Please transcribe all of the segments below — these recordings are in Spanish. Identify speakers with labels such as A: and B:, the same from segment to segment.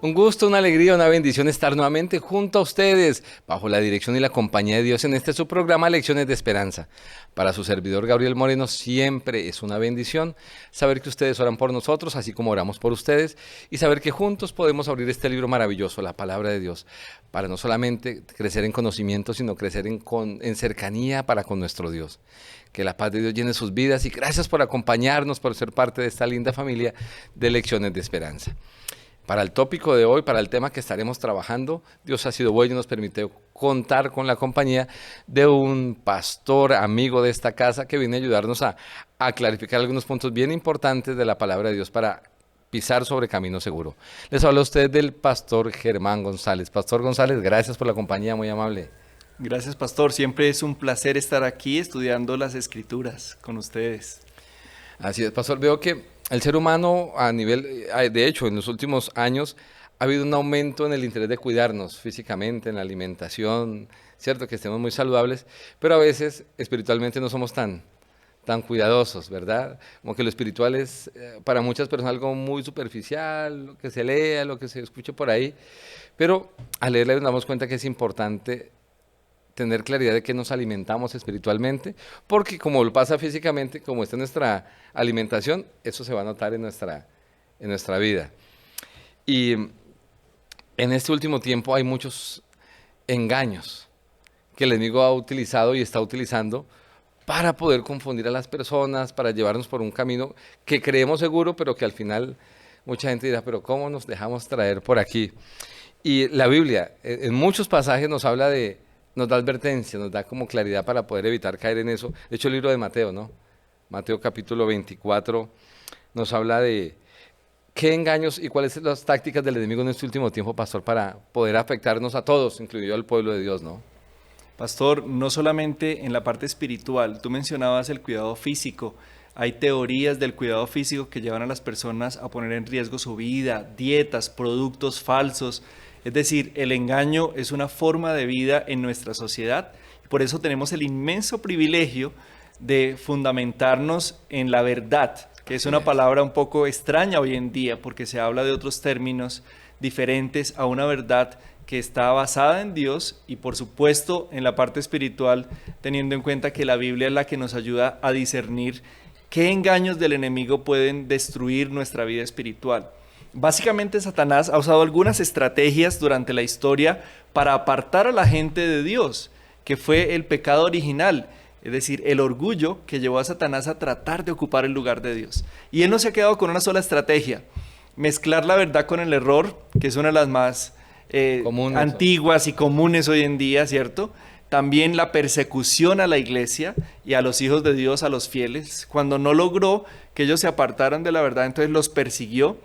A: Un gusto, una alegría, una bendición estar nuevamente junto a ustedes, bajo la dirección y la compañía de Dios en este su programa Lecciones de Esperanza. Para su servidor Gabriel Moreno siempre es una bendición saber que ustedes oran por nosotros, así como oramos por ustedes, y saber que juntos podemos abrir este libro maravilloso, la Palabra de Dios, para no solamente crecer en conocimiento, sino crecer en cercanía para con nuestro Dios. Que la paz de Dios llene sus vidas y gracias por acompañarnos, por ser parte de esta linda familia de Lecciones de Esperanza. Para el tópico de hoy, para el tema que estaremos trabajando, Dios ha sido bueno y nos permitió contar con la compañía de un pastor amigo de esta casa que viene a ayudarnos a clarificar algunos puntos bien importantes de la palabra de Dios para pisar sobre camino seguro. Les habla a usted del pastor Germán González. Pastor González, gracias por la compañía, muy amable.
B: Gracias, pastor. Siempre es un placer estar aquí estudiando las Escrituras con ustedes.
A: Así es, pastor. Veo que el ser humano de hecho, en los últimos años ha habido un aumento en el interés de cuidarnos físicamente, en la alimentación, cierto que estemos muy saludables, pero a veces espiritualmente no somos tan cuidadosos, ¿verdad? Como que lo espiritual es para muchas personas algo muy superficial, lo que se lea, lo que se escuche por ahí, pero al leerla nos damos cuenta que es importante tener claridad de que nos alimentamos espiritualmente, porque como lo pasa físicamente, como está en nuestra alimentación, eso se va a notar en nuestra vida. Y en este último tiempo hay muchos engaños que el enemigo ha utilizado y está utilizando para poder confundir a las personas, para llevarnos por un camino que creemos seguro, pero que al final mucha gente dirá, pero ¿cómo nos dejamos traer por aquí? Y la Biblia en muchos pasajes nos da advertencia, nos da como claridad para poder evitar caer en eso. De hecho, el libro de Mateo, ¿no? Mateo capítulo 24 nos habla de qué engaños y cuáles son las tácticas del enemigo en este último tiempo, pastor, para poder afectarnos a todos, incluido al pueblo de Dios, ¿no?
B: Pastor, no solamente en la parte espiritual, tú mencionabas el cuidado físico. Hay teorías del cuidado físico que llevan a las personas a poner en riesgo su vida, dietas, productos falsos. Es decir, el engaño es una forma de vida en nuestra sociedad y por eso tenemos el inmenso privilegio de fundamentarnos en la verdad, que es una palabra un poco extraña hoy en día porque se habla de otros términos diferentes a una verdad que está basada en Dios y por supuesto en la parte espiritual, teniendo en cuenta que la Biblia es la que nos ayuda a discernir qué engaños del enemigo pueden destruir nuestra vida espiritual. Básicamente Satanás ha usado algunas estrategias durante la historia para apartar a la gente de Dios, que fue el pecado original, es decir, el orgullo que llevó a Satanás a tratar de ocupar el lugar de Dios. Y él no se ha quedado con una sola estrategia, mezclar la verdad con el error, que es una de las más antiguas y comunes hoy en día, ¿cierto? También la persecución a la iglesia y a los hijos de Dios, a los fieles. Cuando no logró que ellos se apartaran de la verdad, entonces los persiguió.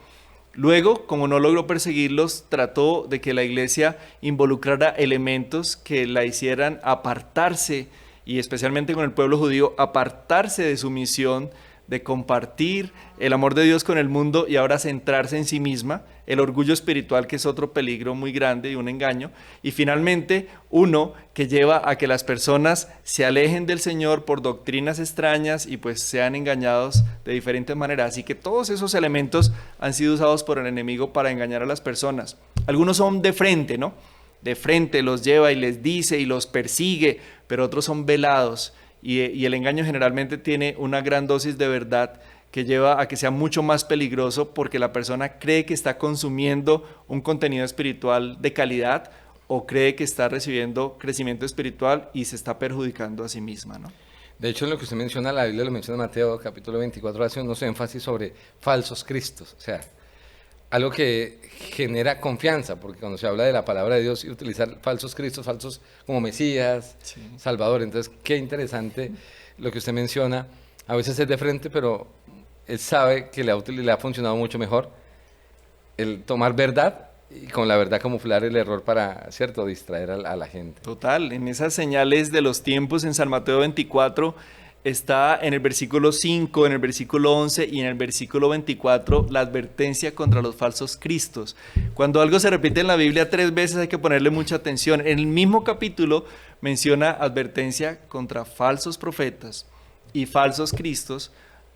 B: Luego, como no logró perseguirlos, trató de que la iglesia involucrara elementos que la hicieran apartarse, y especialmente con el pueblo judío, apartarse de su misión de compartir el amor de Dios con el mundo y ahora centrarse en sí misma, el orgullo espiritual, que es otro peligro muy grande y un engaño, y finalmente uno que lleva a que las personas se alejen del Señor por doctrinas extrañas y pues sean engañados de diferentes maneras. Así que todos esos elementos han sido usados por el enemigo para engañar a las personas. Algunos son de frente, ¿no? De frente los lleva y les dice y los persigue, pero otros son velados. Y el engaño generalmente tiene una gran dosis de verdad que lleva a que sea mucho más peligroso porque la persona cree que está consumiendo un contenido espiritual de calidad o cree que está recibiendo crecimiento espiritual y se está perjudicando a sí misma, ¿no?
A: De hecho, en lo que usted menciona, la Biblia lo menciona en Mateo capítulo 24, hace unos énfasis sobre falsos cristos, o sea, algo que genera confianza, porque cuando se habla de la palabra de Dios y utilizar falsos cristos, falsos como Mesías, sí, Salvador, entonces qué interesante lo que usted menciona. A veces es de frente, pero él sabe que le ha funcionado mucho mejor el tomar verdad y con la verdad camuflar el error para, ¿cierto?, distraer a la gente.
B: Total, en esas señales de los tiempos en San Mateo 24 está en el versículo 5, en el versículo 11 y en el versículo 24 la advertencia contra los falsos cristos. Cuando algo se repite en la Biblia 3 veces hay que ponerle mucha atención. En el mismo capítulo menciona advertencia contra falsos profetas y falsos cristos,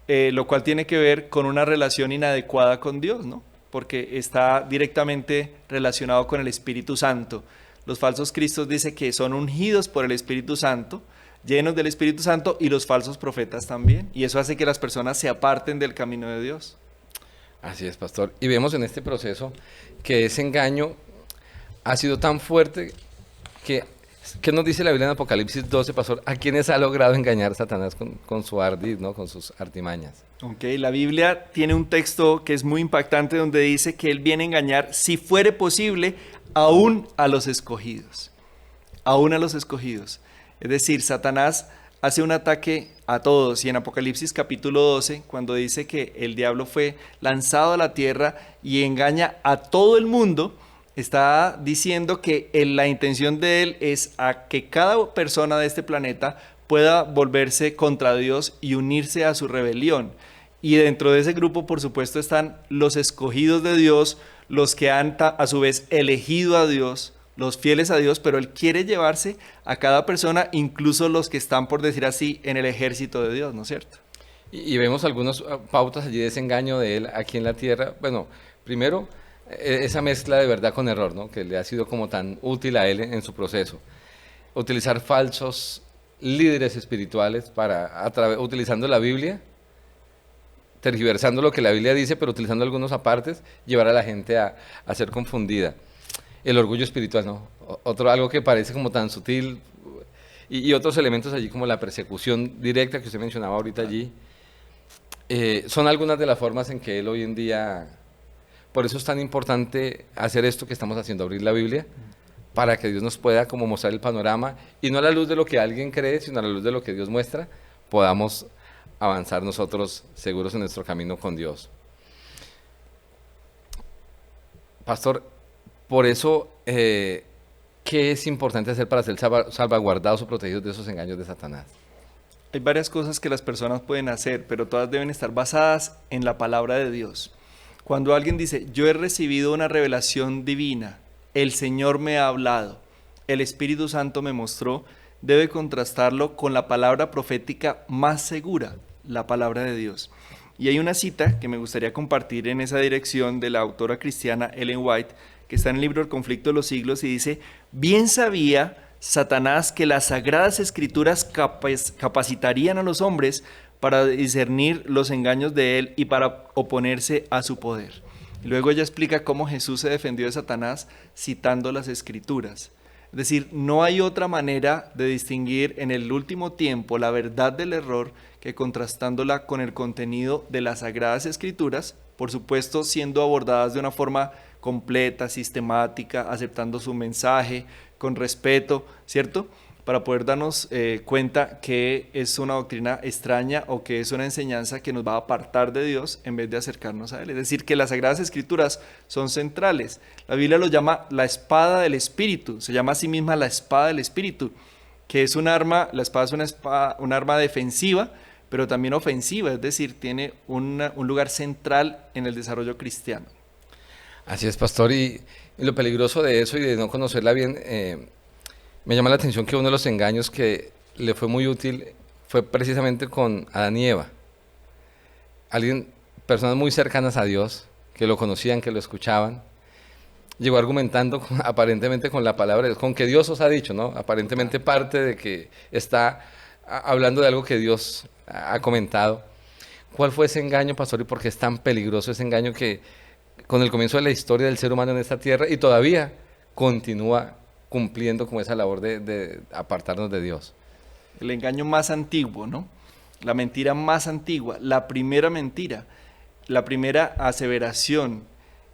B: lo cual tiene que ver con una relación inadecuada con Dios, ¿no? porque está directamente relacionado con el Espíritu Santo. Los falsos cristos dice que son ungidos por el Espíritu Santo, llenos del Espíritu Santo, y los falsos profetas también. Y eso hace que las personas se aparten del camino de Dios.
A: Así es, pastor. Y vemos en este proceso que ese engaño ha sido tan fuerte que, ¿qué nos dice la Biblia en Apocalipsis 12, pastor? ¿A quiénes ha logrado engañar Satanás con su ardid, ¿no? Con sus artimañas?
B: Ok, la Biblia tiene un texto que es muy impactante donde dice que Él viene a engañar, si fuere posible, aún a los escogidos. Aún a los escogidos. Es decir, Satanás hace un ataque a todos, y en Apocalipsis capítulo 12, cuando dice que el diablo fue lanzado a la tierra y engaña a todo el mundo, está diciendo que la intención de él es a que cada persona de este planeta pueda volverse contra Dios y unirse a su rebelión. Y dentro de ese grupo, por supuesto, están los escogidos de Dios, los que han a su vez elegido a Dios, los fieles a Dios, pero Él quiere llevarse a cada persona, incluso los que están, por decir así, en el ejército de Dios, ¿no es cierto?
A: Y vemos algunas pautas allí de ese engaño de él aquí en la tierra. Bueno, primero, esa mezcla de verdad con error, ¿no? Que le ha sido como tan útil a él en su proceso. Utilizar falsos líderes espirituales utilizando la Biblia, tergiversando lo que la Biblia dice, pero utilizando algunos apartes, llevar a la gente a ser confundida. El orgullo espiritual, ¿no? Algo que parece como tan sutil, y otros elementos allí como la persecución directa que usted mencionaba ahorita allí, son algunas de las formas en que él hoy en día, por eso es tan importante hacer esto que estamos haciendo, abrir la Biblia, para que Dios nos pueda como mostrar el panorama, y no a la luz de lo que alguien cree, sino a la luz de lo que Dios muestra, podamos avanzar nosotros seguros en nuestro camino con Dios. Pastor, por eso, ¿qué es importante hacer para ser salvaguardados o protegidos de esos engaños de Satanás?
B: Hay varias cosas que las personas pueden hacer, pero todas deben estar basadas en la palabra de Dios. Cuando alguien dice, yo he recibido una revelación divina, el Señor me ha hablado, el Espíritu Santo me mostró, debe contrastarlo con la palabra profética más segura, la palabra de Dios. Y hay una cita que me gustaría compartir en esa dirección de la autora cristiana Ellen White, que está en el libro El conflicto de los siglos, y dice, bien sabía Satanás que las sagradas escrituras capacitarían a los hombres para discernir los engaños de él y para oponerse a su poder. Y luego ella explica cómo Jesús se defendió de Satanás citando las escrituras. Es decir, no hay otra manera de distinguir en el último tiempo la verdad del error que contrastándola con el contenido de las sagradas escrituras, por supuesto siendo abordadas de una forma completa, sistemática, aceptando su mensaje, con respeto, ¿cierto? Para poder darnos cuenta que es una doctrina extraña o que es una enseñanza que nos va a apartar de Dios en vez de acercarnos a Él. Es decir, que las Sagradas Escrituras son centrales. La Biblia lo llama la espada del Espíritu, se llama a sí misma la espada del Espíritu, que es un arma, la espada es un arma defensiva, pero también ofensiva, es decir, tiene un lugar central en el desarrollo cristiano.
A: Así es, pastor, y lo peligroso de eso y de no conocerla bien, me llama la atención que uno de los engaños que le fue muy útil fue precisamente con Adán y Eva. Personas muy cercanas a Dios, que lo conocían, que lo escuchaban, llegó argumentando aparentemente con la palabra, con que Dios os ha dicho, ¿no? Aparentemente parte de que está hablando de algo que Dios ha comentado. ¿Cuál fue ese engaño, pastor, y por qué es tan peligroso ese engaño que con el comienzo de la historia del ser humano en esta tierra y todavía continúa cumpliendo con esa labor de apartarnos de Dios?
B: El engaño más antiguo, ¿no? La mentira más antigua, la primera mentira, la primera aseveración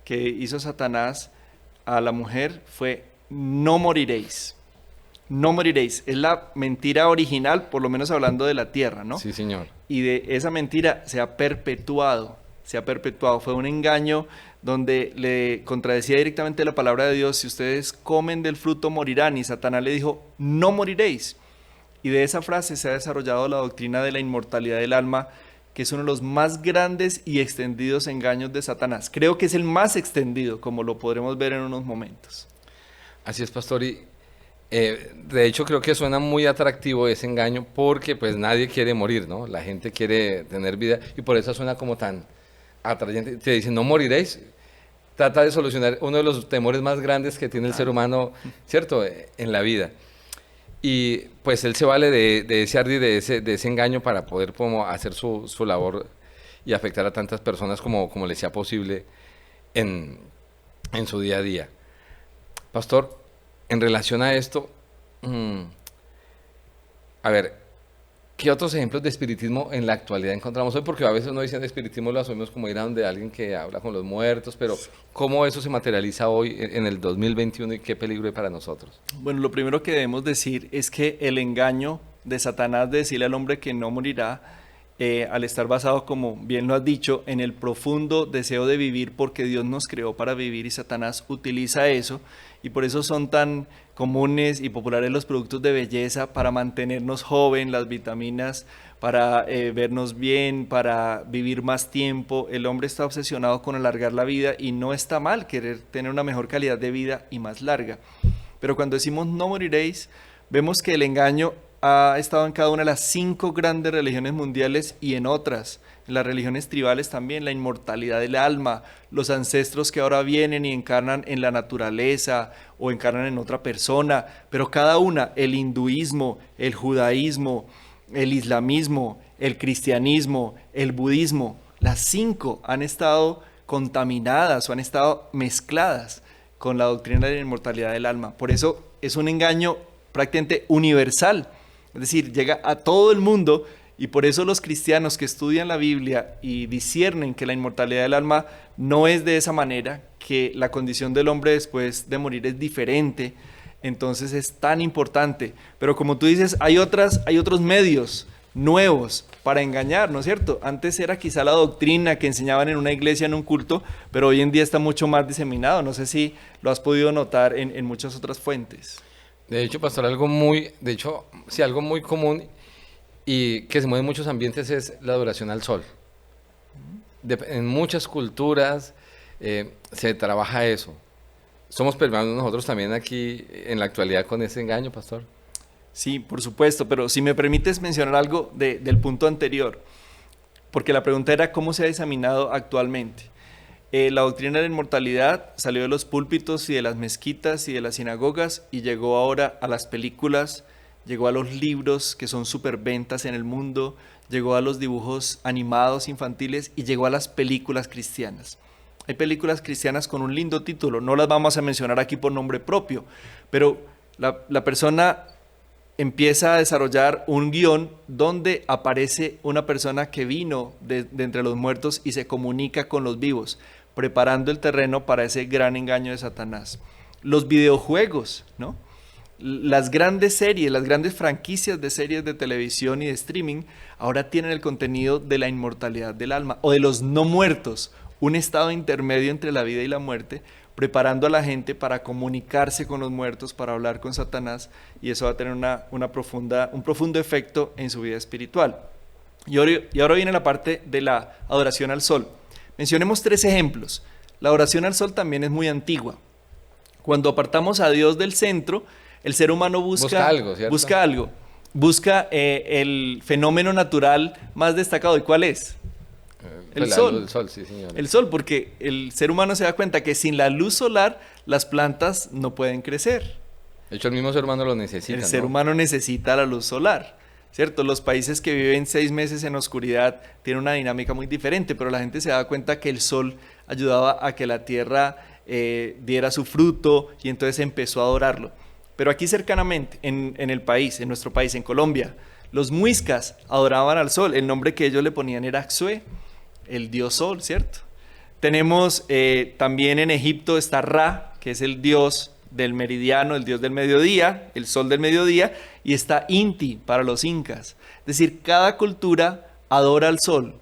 B: que hizo Satanás a la mujer fue: no moriréis. No moriréis. Es la mentira original, por lo menos hablando de la tierra, ¿no?
A: Sí, señor.
B: Y de esa mentira se ha perpetuado. Fue un engaño donde le contradecía directamente la palabra de Dios: si ustedes comen del fruto morirán, y Satanás le dijo: no moriréis. Y de esa frase se ha desarrollado la doctrina de la inmortalidad del alma, que es uno de los más grandes y extendidos engaños de Satanás. Creo que es el más extendido, como lo podremos ver en unos momentos.
A: Así es, pastor, y de hecho creo que suena muy atractivo ese engaño porque pues nadie quiere morir, ¿no? La gente quiere tener vida y por eso suena como tan atrayente. Te dicen, no moriréis. trata de solucionar uno de los temores más grandes que tiene el ser humano, ¿cierto?, en la vida. Y pues él se vale de ese ardid, de ese engaño para poder como hacer su labor y afectar a tantas personas como le sea posible en, en su día a día. Pastor, en relación a esto, a ver, ¿qué otros ejemplos de espiritismo en la actualidad encontramos hoy? Porque a veces uno dice en espiritismo lo asumimos como ir a donde alguien que habla con los muertos, pero ¿cómo eso se materializa hoy en el 2021 y qué peligro hay para nosotros?
B: Bueno, lo primero que debemos decir es que el engaño de Satanás de decirle al hombre que no morirá, al estar basado, como bien lo has dicho, en el profundo deseo de vivir porque Dios nos creó para vivir y Satanás utiliza eso, y por eso son tan comunes y populares los productos de belleza para mantenernos joven, las vitaminas para vernos bien, para vivir más tiempo. El hombre está obsesionado con alargar la vida y no está mal querer tener una mejor calidad de vida y más larga. Pero cuando decimos no moriréis, vemos que el engaño ha estado en cada una de las 5 grandes religiones mundiales y en otras, en las religiones tribales también, la inmortalidad del alma, los ancestros que ahora vienen y encarnan en la naturaleza o encarnan en otra persona, pero cada una, el hinduismo, el judaísmo, el islamismo, el cristianismo, el budismo, las 5 han estado contaminadas o han estado mezcladas con la doctrina de la inmortalidad del alma. Por eso es un engaño prácticamente universal. Es decir, llega a todo el mundo y por eso los cristianos que estudian la Biblia y disciernen que la inmortalidad del alma no es de esa manera, que la condición del hombre después de morir es diferente, entonces es tan importante. Pero como tú dices, hay otros medios nuevos para engañar, ¿no es cierto? Antes era quizá la doctrina que enseñaban en una iglesia, en un culto, pero hoy en día está mucho más diseminado. No sé si lo has podido notar en muchas otras fuentes.
A: De hecho, pastor, algo muy común y que se mueve en muchos ambientes es la adoración al sol. En muchas culturas se trabaja eso. ¿Somos permeados nosotros también aquí en la actualidad con ese engaño, pastor?
B: Sí, por supuesto, pero si me permites mencionar algo del punto anterior, porque la pregunta era cómo se ha examinado actualmente. La doctrina de la inmortalidad salió de los púlpitos y de las mezquitas y de las sinagogas y llegó ahora a las películas, llegó a los libros que son superventas en el mundo, llegó a los dibujos animados infantiles y llegó a las películas cristianas. Hay películas cristianas con un lindo título, no las vamos a mencionar aquí por nombre propio, pero la persona empieza a desarrollar un guión donde aparece una persona que vino de entre los muertos y se comunica con los vivos, preparando el terreno para ese gran engaño de Satanás. Los videojuegos, ¿no? Las grandes series, las grandes franquicias de series de televisión y de streaming ahora tienen el contenido de la inmortalidad del alma o de los no muertos, un estado intermedio entre la vida y la muerte, preparando a la gente para comunicarse con los muertos, para hablar con Satanás, y eso va a tener un profundo efecto en su vida espiritual. Y ahora viene la parte de la adoración al sol. Mencionemos 3 ejemplos. La adoración al sol también es muy antigua. Cuando apartamos a Dios del centro, el ser humano busca algo, ¿cierto? Busca el fenómeno natural más destacado. ¿Y cuál es? El sol.
A: El sol, sí, señor.
B: El sol, porque el ser humano se da cuenta que sin la luz solar las plantas no pueden crecer.
A: De hecho, el mismo ser humano lo necesita.
B: El ser humano necesita la luz solar, ¿cierto? Los países que viven 6 meses en oscuridad tienen una dinámica muy diferente, pero la gente se da cuenta que el sol ayudaba a que la tierra diera su fruto y entonces empezó a adorarlo. Pero aquí cercanamente, en el país, en nuestro país, en Colombia, los muiscas adoraban al sol. El nombre que ellos le ponían era Axué, el dios sol, ¿cierto? Tenemos también en Egipto está Ra, que es el dios del meridiano, el dios del mediodía, el sol del mediodía, y está Inti para los incas. Es decir, cada cultura adora al sol,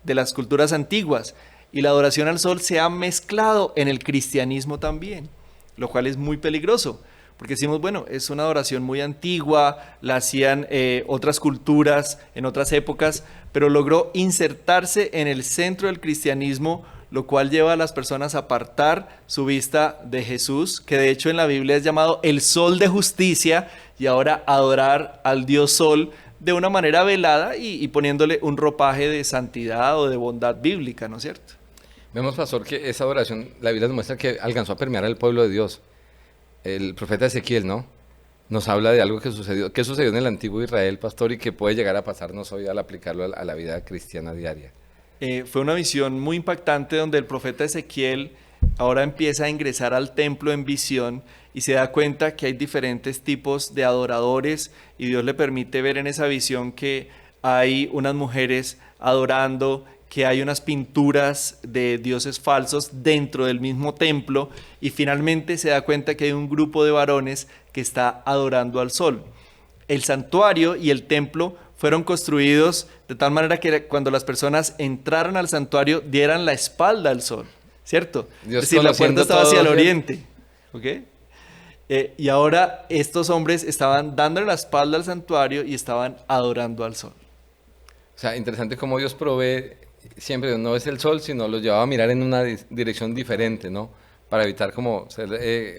B: de las culturas antiguas, y la adoración al sol se ha mezclado en el cristianismo también, lo cual es muy peligroso, porque decimos, bueno, es una adoración muy antigua, la hacían otras culturas en otras épocas, pero logró insertarse en el centro del cristianismo, lo cual lleva a las personas a apartar su vista de Jesús, que de hecho en la Biblia es llamado el sol de justicia, y ahora adorar al Dios Sol de una manera velada y poniéndole un ropaje de santidad o de bondad bíblica, ¿no es cierto?
A: Vemos, pastor, que esa adoración, la Biblia nos muestra que alcanzó a permear al pueblo de Dios. El profeta Ezequiel, ¿no? Nos habla de algo que sucedió en el antiguo Israel, pastor, y que puede llegar a pasarnos hoy al aplicarlo a la vida cristiana diaria.
B: Fue una visión muy impactante donde el profeta Ezequiel ahora empieza a ingresar al templo en visión y se da cuenta que hay diferentes tipos de adoradores y Dios le permite ver en esa visión que hay unas mujeres adorando, que hay unas pinturas de dioses falsos dentro del mismo templo y finalmente se da cuenta que hay un grupo de varones que está adorando al sol. El santuario y el templo fueron construidos de tal manera que cuando las personas entraran al santuario dieran la espalda al sol, ¿cierto?
A: Dios,
B: es decir, la puerta estaba hacia el oriente, ¿ok? Y ahora estos hombres estaban dándole la espalda al santuario y estaban adorando al sol.
A: O sea, interesante cómo Dios provee siempre, no es el sol, sino los llevaba a mirar en una dirección diferente, ¿no? Para evitar como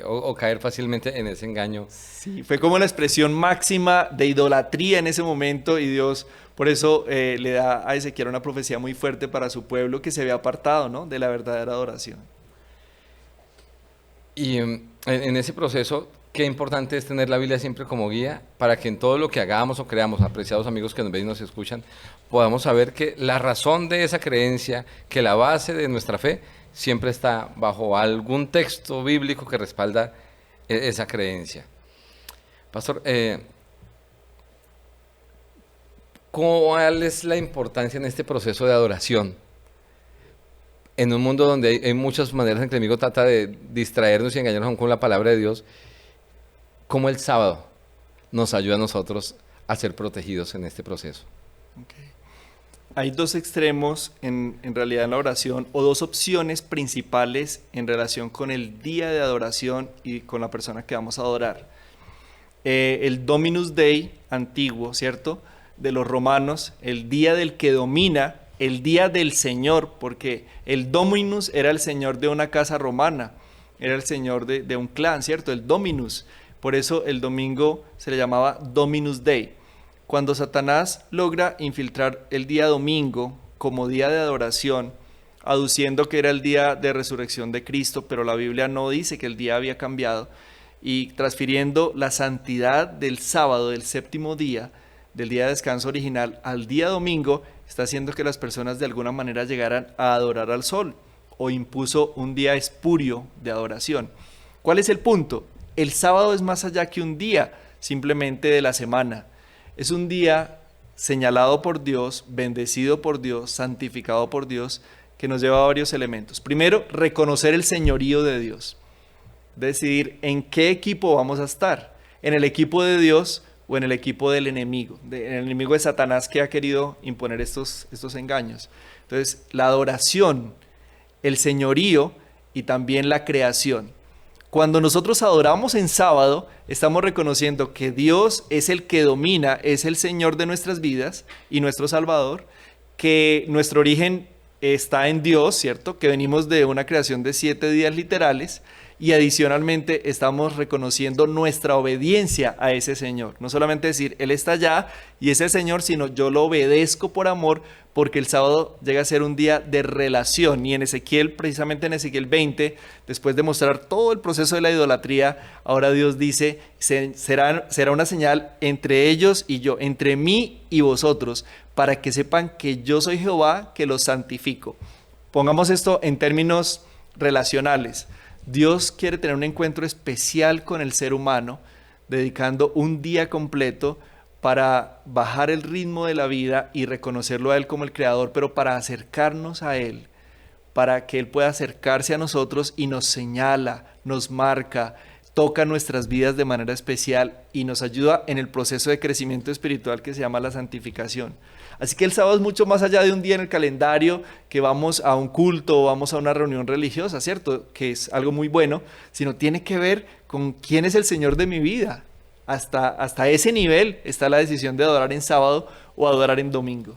A: o caer fácilmente en ese engaño.
B: Sí, fue como la expresión máxima de idolatría en ese momento y Dios por eso le da a Ezequiel una profecía muy fuerte para su pueblo que se había apartado, ¿no?, de la verdadera adoración.
A: Y en ese proceso, qué importante es tener la Biblia siempre como guía para que en todo lo que hagamos o creamos, apreciados amigos que nos ven y nos escuchan, podamos saber que la razón de esa creencia, que la base de nuestra fe, siempre está bajo algún texto bíblico que respalda esa creencia. Pastor, ¿cuál es la importancia en este proceso de adoración? En un mundo donde hay muchas maneras en que el enemigo trata de distraernos y engañarnos aún con la palabra de Dios, ¿cómo el sábado nos ayuda a nosotros a ser protegidos en este proceso?
B: Okay. Hay dos extremos en realidad en la oración, o dos opciones principales en relación con el día de adoración y con la persona que vamos a adorar. El Dominus Dei antiguo, ¿cierto?, de los romanos, el día del que domina, el día del Señor, porque el Dominus era el señor de una casa romana, era el señor de un clan, ¿cierto?, el Dominus. Por eso el domingo se le llamaba Dominus Dei. Cuando Satanás logra infiltrar el día domingo como día de adoración, aduciendo que era el día de resurrección de Cristo, pero la Biblia no dice que el día había cambiado, y transfiriendo la santidad del sábado, del séptimo día, del día de descanso original, al día domingo, está haciendo que las personas de alguna manera llegaran a adorar al sol, o impuso un día espurio de adoración. ¿Cuál es el punto? El sábado es más allá que un día simplemente de la semana. Es un día señalado por Dios, bendecido por Dios, santificado por Dios, que nos lleva a varios elementos. Primero, reconocer el señorío de Dios. Decidir en qué equipo vamos a estar, en el equipo de Dios o en el equipo del enemigo, en el enemigo de Satanás que ha querido imponer estos engaños. Entonces, la adoración, el señorío y también la creación. Cuando nosotros adoramos en sábado, estamos reconociendo que Dios es el que domina, es el Señor de nuestras vidas y nuestro Salvador, que nuestro origen está en Dios, ¿cierto?, que venimos de una creación de 7 días literales, y adicionalmente estamos reconociendo nuestra obediencia a ese Señor. No solamente decir, Él está allá y es el Señor, sino yo lo obedezco por amor, porque el sábado llega a ser un día de relación. Y en Ezequiel, precisamente en Ezequiel 20, después de mostrar todo el proceso de la idolatría, ahora Dios dice, será una señal entre ellos y yo, entre mí y vosotros, para que sepan que yo soy Jehová, que los santifico. Pongamos esto en términos relacionales. Dios quiere tener un encuentro especial con el ser humano, dedicando un día completo para bajar el ritmo de la vida y reconocerlo a Él como el Creador, pero para acercarnos a Él, para que Él pueda acercarse a nosotros y nos señala, nos marca, toca nuestras vidas de manera especial y nos ayuda en el proceso de crecimiento espiritual que se llama la santificación. Así que el sábado es mucho más allá de un día en el calendario, que vamos a un culto o vamos a una reunión religiosa, ¿cierto?, que es algo muy bueno, sino tiene que ver con quién es el Señor de mi vida. Hasta ese nivel está la decisión de adorar en sábado o adorar en domingo.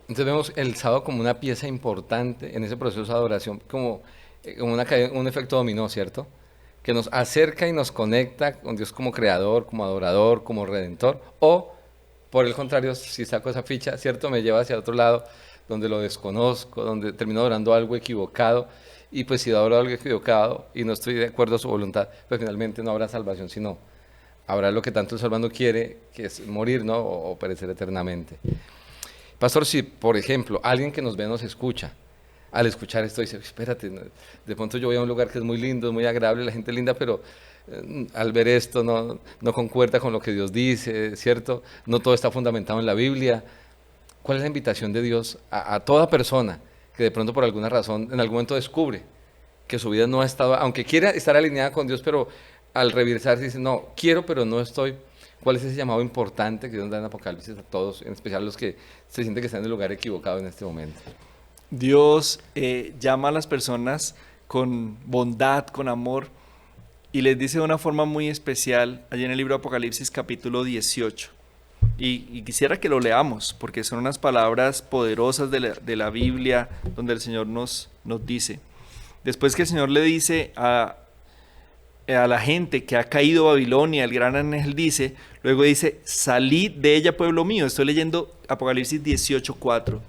A: Entonces vemos el sábado como una pieza importante en ese proceso de adoración, como un efecto dominó, ¿cierto?, que nos acerca y nos conecta con Dios como creador, como adorador, como redentor, o por el contrario, si saco esa ficha, ¿cierto?, me lleva hacia otro lado, donde lo desconozco, donde termino adorando algo equivocado. Y pues si adoro algo equivocado y no estoy de acuerdo a su voluntad, pues finalmente no habrá salvación, sino habrá lo que tanto el salvando quiere, que es morir, ¿no? O perecer eternamente. Pastor, si por ejemplo alguien que nos ve nos escucha, al escuchar esto dice, espérate, de pronto yo voy a un lugar que es muy lindo, es muy agradable, la gente es linda, pero al ver esto no concuerda con lo que Dios dice, ¿cierto? No todo está fundamentado en la Biblia. ¿Cuál es la invitación de Dios a toda persona que de pronto por alguna razón en algún momento descubre que su vida no ha estado, aunque quiera estar alineada con Dios, pero al revisarse dice, no, quiero pero no estoy? ¿Cuál es ese llamado importante que Dios da en Apocalipsis a todos, en especial a los que se sienten que están en el lugar equivocado en este momento?
B: Dios llama a las personas con bondad, con amor, y les dice de una forma muy especial, allí en el libro de Apocalipsis capítulo 18. Y quisiera que lo leamos, porque son unas palabras poderosas de la Biblia, donde el Señor nos dice. Después que el Señor le dice a la gente que ha caído Babilonia, el gran ángel dice, luego dice, salid de ella, pueblo mío. Estoy leyendo Apocalipsis 18:4.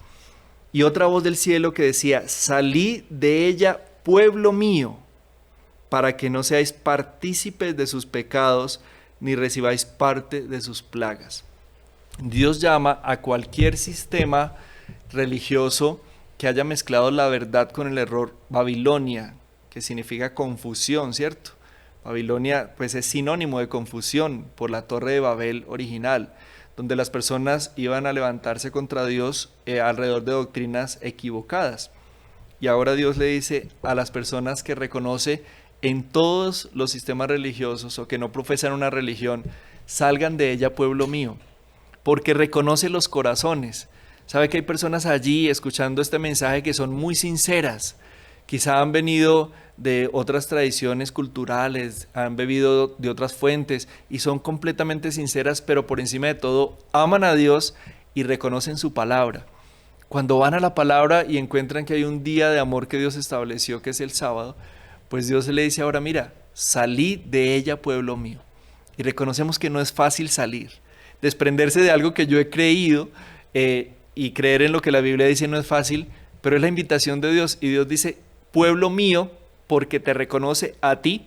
B: Y otra voz del cielo que decía, salid de ella, pueblo mío, para que no seáis partícipes de sus pecados, ni recibáis parte de sus plagas. Dios llama a cualquier sistema religioso que haya mezclado la verdad con el error. Babilonia, que significa confusión, ¿cierto? Babilonia pues es sinónimo de confusión por la Torre de Babel original, donde las personas iban a levantarse contra Dios alrededor de doctrinas equivocadas. Y ahora Dios le dice a las personas que reconoce en todos los sistemas religiosos o que no profesan una religión, salgan de ella, pueblo mío, porque reconoce los corazones. Sabe que hay personas allí escuchando este mensaje que son muy sinceras, quizá han venido de otras tradiciones culturales, han bebido de otras fuentes y son completamente sinceras, pero por encima de todo aman a Dios y reconocen su palabra. Cuando van a la palabra y encuentran que hay un día de amor que Dios estableció, que es el sábado, pues Dios le dice ahora, mira, salid de ella, pueblo mío. Y reconocemos que no es fácil salir. Desprenderse de algo que yo he creído y creer en lo que la Biblia dice no es fácil, pero es la invitación de Dios. Y Dios dice, pueblo mío, porque te reconoce a ti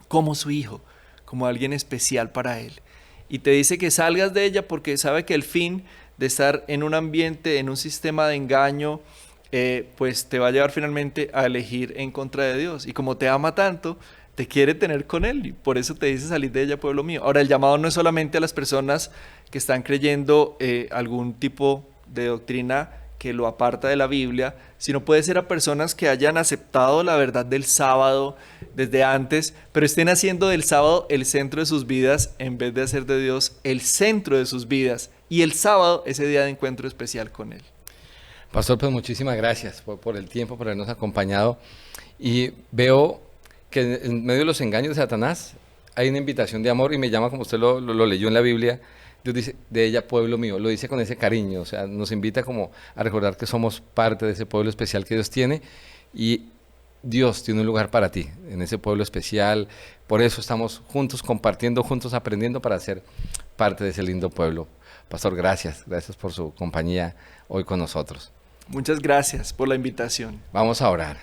B: como su hijo, como alguien especial para él. Y te dice que salgas de ella porque sabe que el fin de estar en un ambiente, en un sistema de engaño, pues te va a llevar finalmente a elegir en contra de Dios. Y como te ama tanto, te quiere tener con él, y por eso te dice salir de ella, pueblo mío. Ahora, el llamado no es solamente a las personas que están creyendo algún tipo de doctrina que lo aparta de la Biblia, sino puede ser a personas que hayan aceptado la verdad del sábado desde antes, pero estén haciendo del sábado el centro de sus vidas en vez de hacer de Dios el centro de sus vidas, y el sábado ese día de encuentro especial con él.
A: Pastor, pues muchísimas gracias por el tiempo, por habernos acompañado, y veo que en medio de los engaños de Satanás hay una invitación de amor, y me llama, como usted lo leyó en la Biblia, Dios dice, de ella, pueblo mío, lo dice con ese cariño, o sea, nos invita como a recordar que somos parte de ese pueblo especial que Dios tiene, y Dios tiene un lugar para ti, en ese pueblo especial. Por eso estamos juntos, compartiendo, juntos aprendiendo para ser parte de ese lindo pueblo. Pastor, gracias por su compañía hoy con nosotros.
B: Muchas gracias por la invitación.
A: Vamos a orar.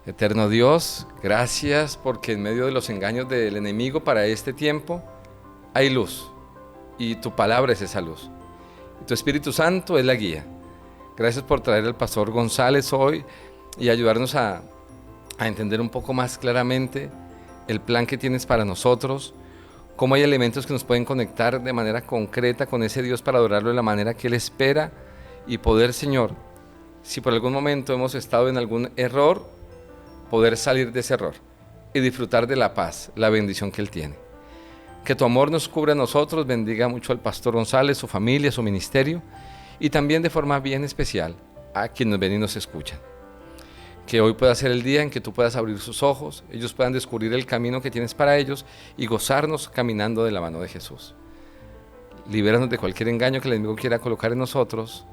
A: Eterno Dios, gracias porque en medio de los engaños del enemigo para este tiempo hay luz, y tu palabra es esa luz, y tu Espíritu Santo es la guía. Gracias por traer al Pastor González hoy y ayudarnos a entender un poco más claramente el plan que tienes para nosotros, cómo hay elementos que nos pueden conectar de manera concreta con ese Dios para adorarlo de la manera que Él espera, y poder, Señor, si por algún momento hemos estado en algún error, poder salir de ese error y disfrutar de la paz, la bendición que Él tiene. Que tu amor nos cubra a nosotros, bendiga mucho al Pastor González, su familia, su ministerio, y también de forma bien especial a quienes nos ven y nos escuchan. Que hoy pueda ser el día en que tú puedas abrir sus ojos, ellos puedan descubrir el camino que tienes para ellos y gozarnos caminando de la mano de Jesús. Libéranos de cualquier engaño que el enemigo quiera colocar en nosotros,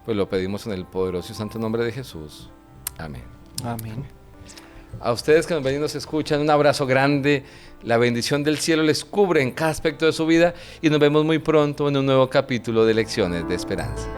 A: pues lo pedimos en el poderoso y santo nombre de Jesús. Amén.
B: Amén.
A: A ustedes que nos ven y nos escuchan, un abrazo grande. La bendición del cielo les cubre en cada aspecto de su vida, y nos vemos muy pronto en un nuevo capítulo de Lecciones de Esperanza.